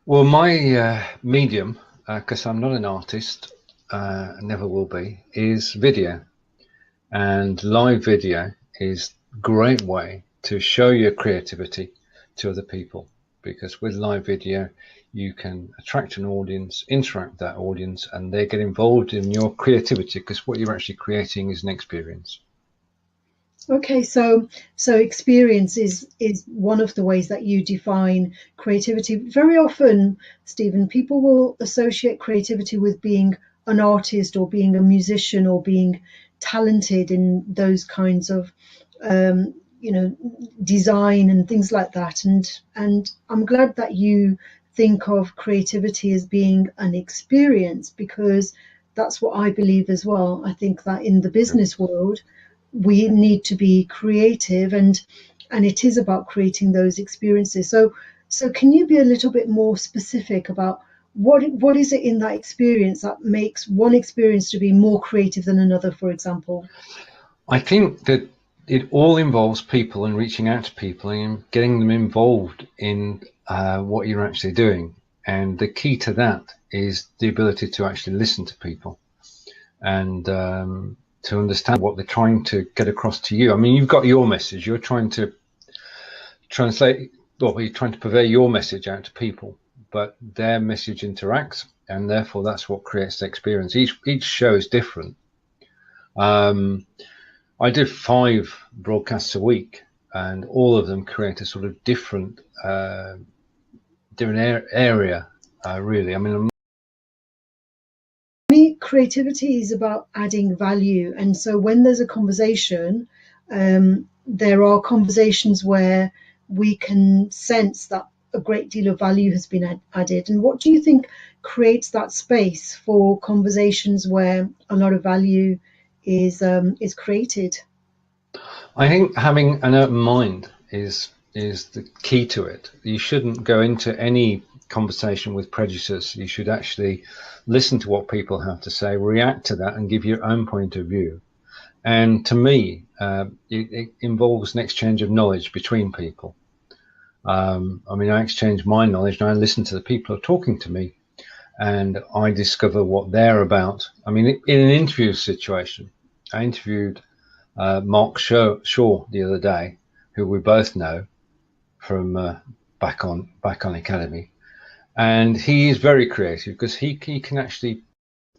Well, my medium, because I'm not an artist, never will be, is video. And live video is a great way to show your creativity to other people. Because with live video, you can attract an audience, interact with that audience, and they get involved in your creativity because what you're actually creating is an experience. Okay, so experience is one of the ways that you define creativity. Very often, Stephen, people will associate creativity with being an artist or being a musician or being talented in those kinds of um, design and things like that. And I'm glad that you think of creativity as being an experience because that's what I believe as well. I think that in the business world we need to be creative and it is about creating those experiences. So can you be a little bit more specific about what is it in that experience that makes one experience to be more creative than another, for example? I think that it all involves people and reaching out to people and getting them involved in what you're actually doing. And the key to that is the ability to actually listen to people and to understand what they're trying to get across to you. I mean, you've got your message, you're trying to translate, well, you're trying to convey your message out to people, but their message interacts, and therefore that's what creates the experience. Each show is different. I do 5 broadcasts a week, and all of them create a sort of different area, really. I mean, Me, creativity is about adding value, and so when there's a conversation, there are conversations where we can sense that a great deal of value has been added. And what do you think creates that space for conversations where a lot of value is created? I think having an open mind is the key to it. You shouldn't go into any conversation with prejudice. You should actually listen to what people have to say, react to that, and give your own point of view. And to me, it involves an exchange of knowledge between people. I mean, I exchange my knowledge and I listen to the people who are talking to me, and I discover what they're about. I mean, in an interview situation, I interviewed Mark Shaw the other day, who we both know from back on Academy, and he is very creative because he can actually.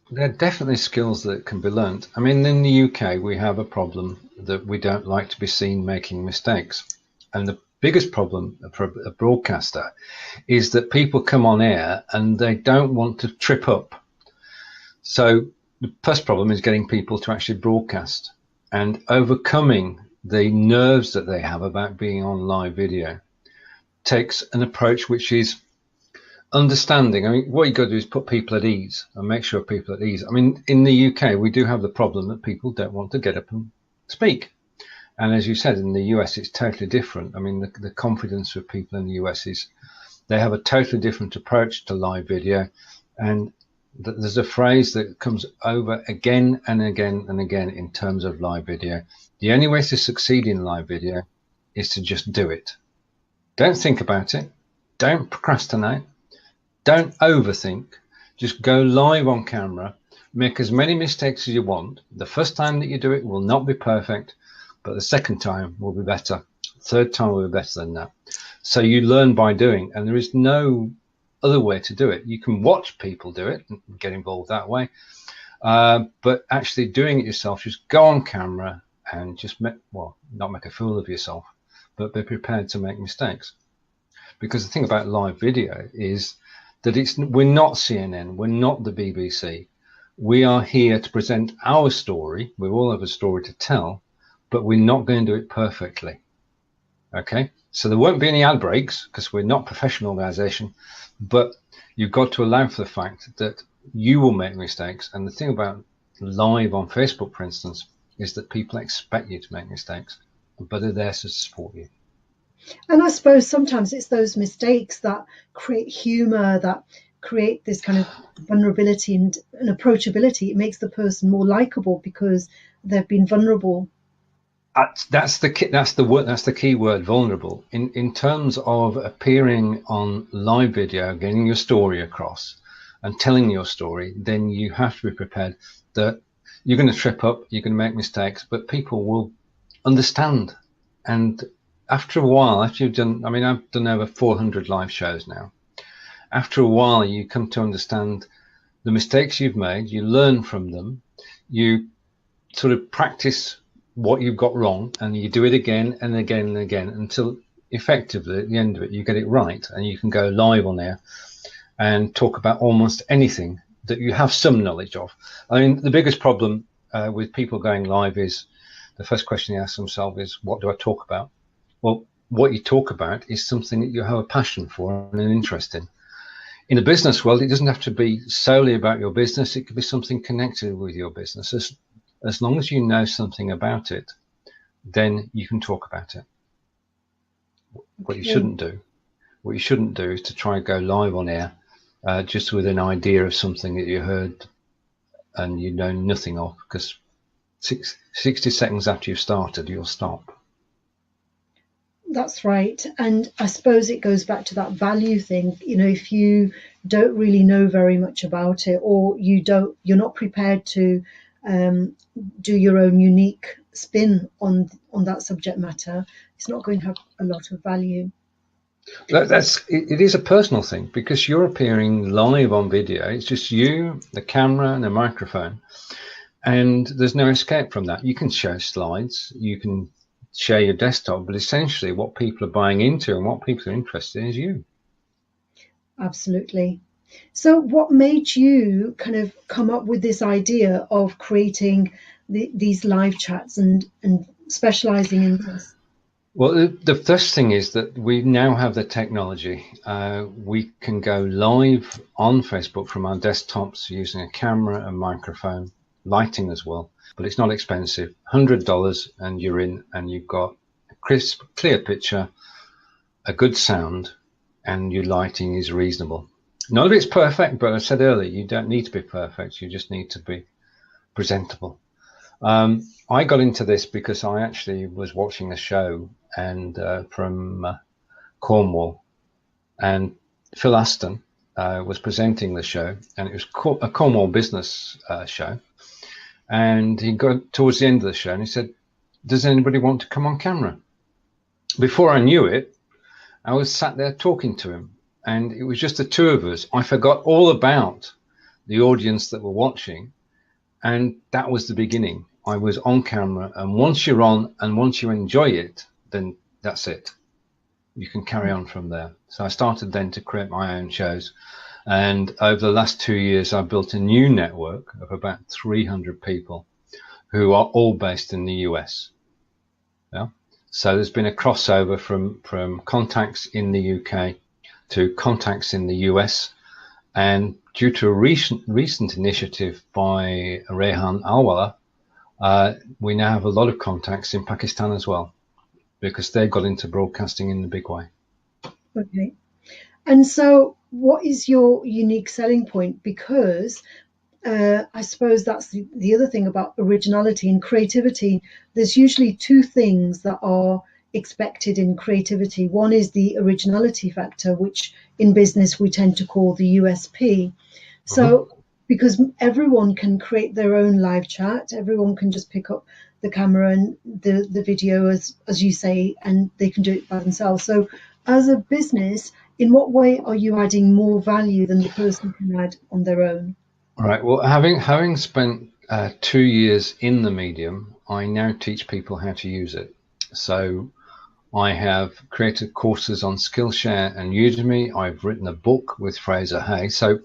There are definitely skills that can be learnt. I mean, in the UK, we have a problem that we don't like to be seen making mistakes, and the biggest problem for a broadcaster is that people come on air and they don't want to trip up. So the first problem is getting people to actually broadcast and overcoming the nerves that they have about being on live video takes an approach which is understanding. I mean, what you got to do is put people at ease and make sure people are at ease. I mean, in the UK, we do have the problem that people don't want to get up and speak. And as you said, in the US, it's totally different. I mean, the confidence of people in the US is they have a totally different approach to live video. And there's a phrase that comes over again and again and again in terms of live video. The only way to succeed in live video is to just do it. Don't think about it. Don't procrastinate. Don't overthink. Just go live on camera. Make as many mistakes as you want. The first time that you do it will not be perfect, but the second time will be better. Third time will be better than that. So you learn by doing, and there is no other way to do it. You can watch people do it and get involved that way, but actually doing it yourself, just go on camera and just not make a fool of yourself, but be prepared to make mistakes. Because the thing about live video is that we're not CNN, we're not the BBC. We are here to present our story. We all have a story to tell, but we're not going to do it perfectly. Okay, so there won't be any ad breaks because we're not a professional organization, but you've got to allow for the fact that you will make mistakes. And the thing about live on Facebook, for instance, is that people expect you to make mistakes, but they're there to support you. And I suppose sometimes it's those mistakes that create humor, that create this kind of vulnerability and approachability. It makes the person more likable because they've been vulnerable. That's the key word, vulnerable. In terms of appearing on live video, getting your story across and telling your story, then you have to be prepared that you're going to trip up, you're going to make mistakes, but people will understand. And after a while, after you've done, I mean, I've done over 400 live shows now. After a while, you come to understand the mistakes you've made, you learn from them, you sort of practice what you've got wrong, and you do it again and again and again until effectively at the end of it, you get it right, and you can go live on air and talk about almost anything that you have some knowledge of. I mean, the biggest problem with people going live is the first question they ask themselves is, what do I talk about? Well, what you talk about is something that you have a passion for and an interest in. In the business world, it doesn't have to be solely about your business. It could be something connected with your business. As long as you know something about it, then you can talk about it. What you shouldn't do is to try and go live on air just with an idea of something that you heard and you know nothing of, because 60 seconds after you've started, you'll stop. That's right. And I suppose it goes back to that value thing. You know, if you don't really know very much about it, or you're not prepared to do your own unique spin on that subject matter, it's not going to have a lot of value. It is a personal thing, because you're appearing live on video. It's just you, the camera, and the microphone, and there's no escape from that. You can show slides, you can share your desktop, but essentially what people are buying into and what people are interested in is you. Absolutely. So what made you kind of come up with this idea of creating these live chats and specializing in this? Well, the first thing is that we now have the technology. We can go live on Facebook from our desktops using a camera, a microphone, lighting as well. But it's not expensive, $100, and you're in, and you've got a crisp, clear picture, a good sound, and your lighting is reasonable. None of it's perfect, but I said earlier, you don't need to be perfect. You just need to be presentable. I got into this because I actually was watching a show and from Cornwall, and Phil Aston was presenting the show, and it was a Cornwall business show. And he got towards the end of the show and he said, does anybody want to come on camera? Before I knew it, I was sat there talking to him, and it was just the two of us. I forgot all about the audience that were watching, and that was the beginning. I was on camera, and once you're on and once you enjoy it, then that's it. You can carry on from there. So I started then to create my own shows. And over the last 2 years, I've built a new network of about 300 people who are all based in the US. Yeah? So there's been a crossover from contacts in the UK to contacts in the US. And due to a recent initiative by Rehan Alwala, we now have a lot of contacts in Pakistan as well, because they got into broadcasting in the big way. Okay. And so what is your unique selling point? Because I suppose that's the other thing about originality and creativity. There's usually two things that are expected in creativity. One is the originality factor, which in business we tend to call the USP. So because everyone can create their own live chat, everyone can just pick up the camera and the video, as you say, and they can do it by themselves. So as a business, in what way are you adding more value than the person can add on their own? All right. Well, having spent 2 years in the medium, I now teach people how to use it. So I have created courses on Skillshare and Udemy. I've written a book with Fraser Hay. So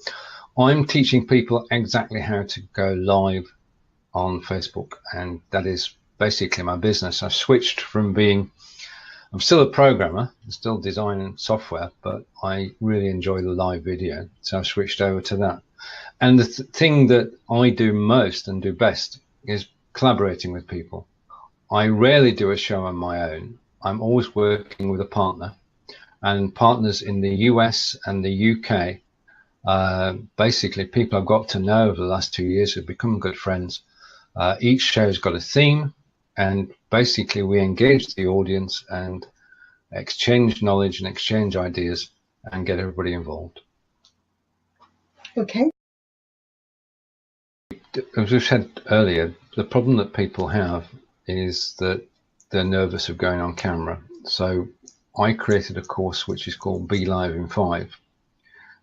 I'm teaching people exactly how to go live on Facebook, and that is basically my business. I've switched from I'm still a programmer, I'm still designing software, but I really enjoy the live video, so I've switched over to that. And the thing that I do most and do best is collaborating with people. I rarely do a show on my own. I'm always working with a partner, and partners in the US and the UK, basically people I've got to know over the last 2 years who've become good friends. Each show's got a theme, and basically we engage the audience and exchange knowledge and exchange ideas and get everybody involved. Okay. As we've said earlier, the problem that people have is that they're nervous of going on camera. So I created a course which is called Be Live in 5,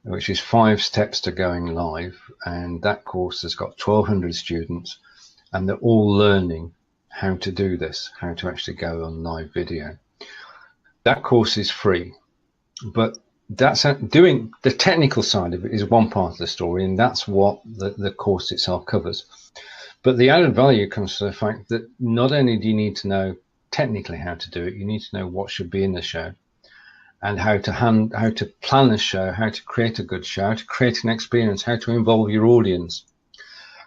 which is 5 steps to going live, and that course has got 1,200 students, and they're all learning how to do this, how to actually go on live video. That course is free, but that's doing the technical side of it is one part of the story, and that's what the course itself covers. But the added value comes to the fact that not only do you need to know technically how to do it, you need to know what should be in the show, and how to plan a show, how to create a good show, how to create an experience, how to involve your audience,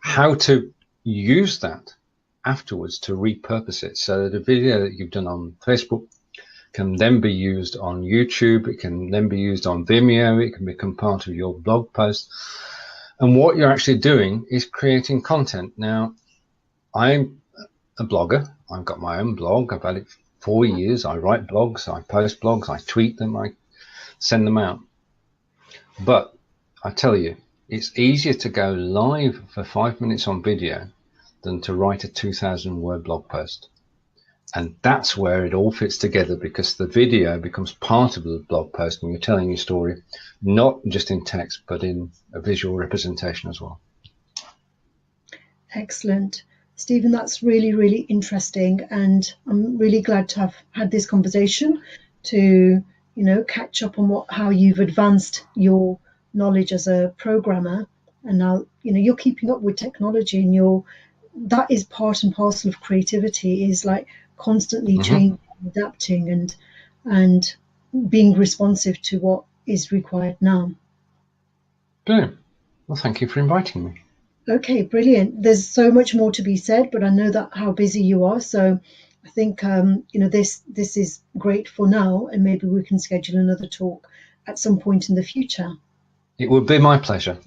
how to use that afterwards to repurpose it, so that a video that you've done on Facebook can then be used on YouTube, it can then be used on Vimeo, it can become part of your blog post. And what you're actually doing is creating content. Now, I'm a blogger. I've got my own blog. I've had it 4 years. I write blogs, I post blogs, I tweet them, I send them out. But I tell you, it's easier to go live for 5 minutes on video than to write a 2,000-word blog post. And that's where it all fits together, because the video becomes part of the blog post and you're telling your story, not just in text, but in a visual representation as well. Excellent. Stephen, that's really, really interesting. And I'm really glad to have had this conversation to, catch up on how you've advanced your knowledge as a programmer. And now, you're keeping up with technology, and that is part and parcel of creativity, is like constantly changing, adapting, and being responsive to what is required now. Brilliant. Well, thank you for inviting me. Okay, brilliant. There's so much more to be said, but I know that how busy you are, so I think this is great for now, and maybe we can schedule another talk at some point in the future. It would be my pleasure.